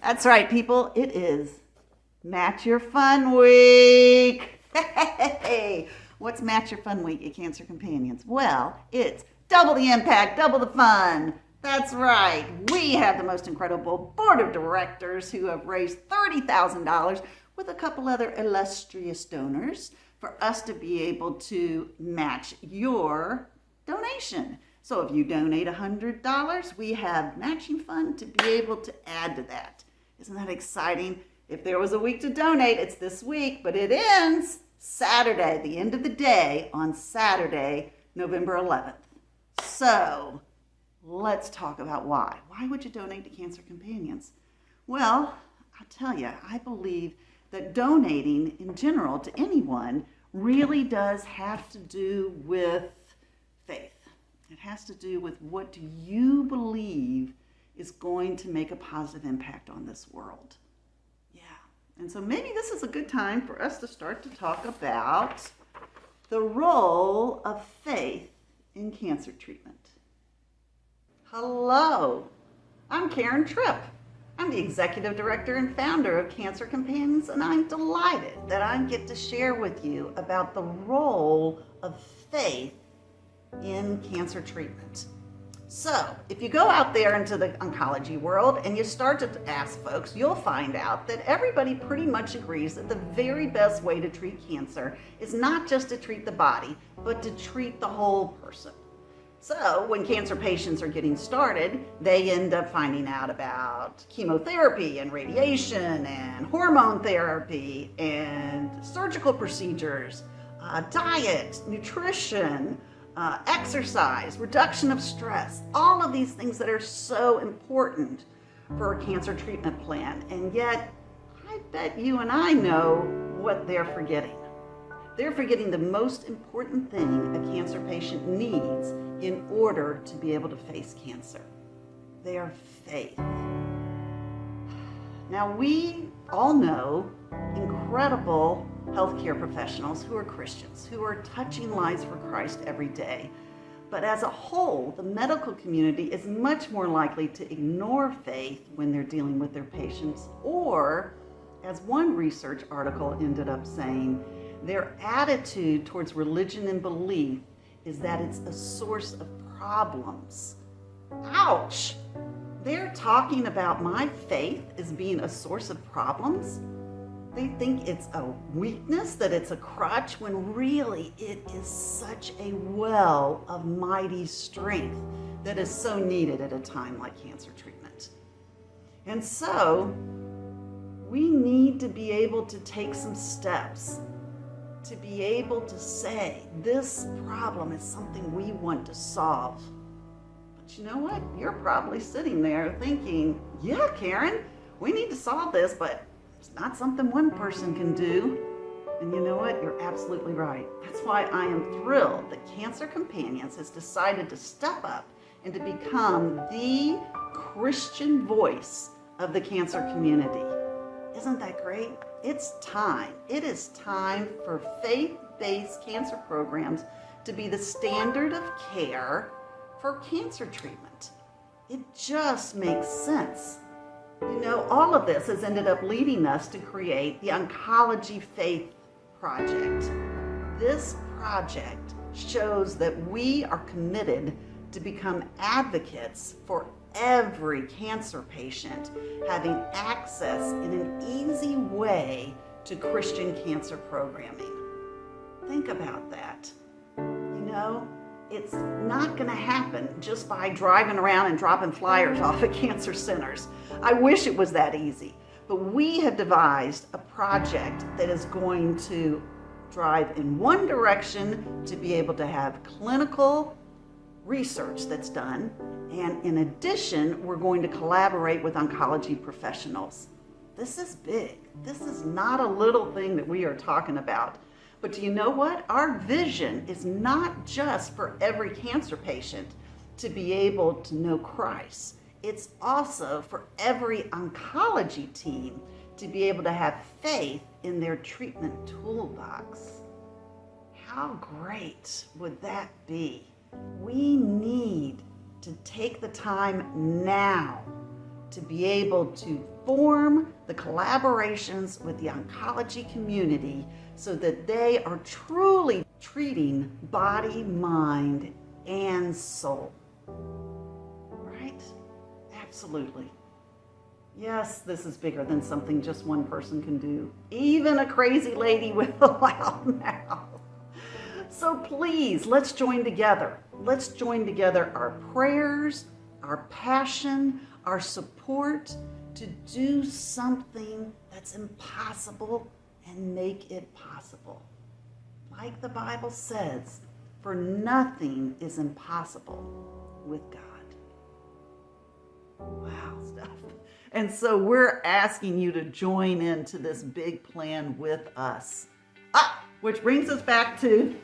That's right, people. It is Match Your Fun Week. Hey, what's Match Your Fun Week at Cancer Companions? Well, it's double the impact, double the fun. That's right. We have the most incredible board of directors who have raised $30,000 with a couple other illustrious donors for us to be able to match your donation. So if you donate $100, we have matching fund to be able to add to that. Isn't that exciting? If there was a week to donate, it's this week, but it ends Saturday, the end of the day on Saturday, November 11th. So let's talk about why. Why would you donate to Cancer Companions? Well, I'll tell you, I believe that donating in general to anyone really does have to do with faith. It has to do with what do you believe is going to make a positive impact on this world. Yeah, and so maybe this is a good time for us to start to talk about the role of faith in cancer treatment. Hello, I'm Karen Tripp. I'm the Executive Director and Founder of Cancer Companions, and I'm delighted that I get to share with you about the role of faith in cancer treatment. So, if you go out there into the oncology world and you start to ask folks, you'll find out that everybody pretty much agrees that the very best way to treat cancer is not just to treat the body, but to treat the whole person. So when cancer patients are getting started, they end up finding out about chemotherapy and radiation and hormone therapy and surgical procedures, diet, nutrition, exercise, reduction of stress, all of these things that are so important for a cancer treatment plan. And yet, I bet you and I know what they're forgetting. They're forgetting the most important thing a cancer patient needs in order to be able to face cancer: their faith. Now, we all know incredible healthcare professionals who are Christians, who are touching lives for Christ every day. But as a whole, the medical community is much more likely to ignore faith when they're dealing with their patients, or, as one research article ended up saying, their attitude towards religion and belief is that it's a source of problems. Ouch! They're talking about my faith as being a source of problems? They think it's a weakness, that it's a crutch, when really it is such a well of mighty strength that is so needed at a time like cancer treatment. And so, we need to be able to take some steps to be able to say, this problem is something we want to solve. But you know what? You're probably sitting there thinking, yeah, Karen, we need to solve this, but it's not something one person can do. And you know what? You're absolutely right. That's why I am thrilled that Cancer Companions has decided to step up and to become the Christian voice of the cancer community. Isn't that great? It's time. It is time for faith-based cancer programs to be the standard of care for cancer treatment. It just makes sense. You know, all of this has ended up leading us to create the Oncology Faith Project. This project shows that we are committed to become advocates for every cancer patient having access in an easy way to Christian cancer programming. Think about that. You know, it's not going to happen just by driving around and dropping flyers off at cancer centers. I wish it was that easy, but we have devised a project that is going to drive in one direction to be able to have clinical research that's done, and in addition, we're going to collaborate with oncology professionals. This is big. This is not a little thing that we are talking about. But do you know what? Our vision is not just for every cancer patient to be able to know Christ. It's also for every oncology team to be able to have faith in their treatment toolbox. How great would that be? We need to take the time now to be able to form the collaborations with the oncology community so that they are truly treating body, mind, and soul. Right? Absolutely. Yes, this is bigger than something just one person can do. Even a crazy lady with a loud mouth. So please, let's join together. Let's join together our prayers, our passion, our support to do something that's impossible and make it possible. Like the Bible says, for nothing is impossible with God. Wow, stuff. And so we're asking you to join into this big plan with us. Which brings us back to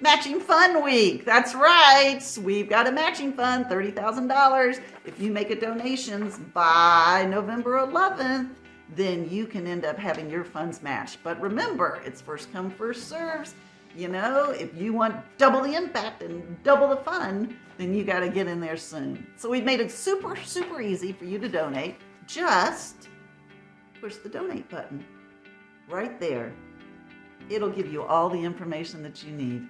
Matching Fund Week. That's right. We've got a matching fund, $30,000. If you make a donations by November 11th, then you can end up having your funds matched. But remember, it's first come, first serves. You know, if you want double the impact and double the fun, then you got to get in there soon. So we've made it super, super easy for you to donate. Just push the donate button right there. It'll give you all the information that you need.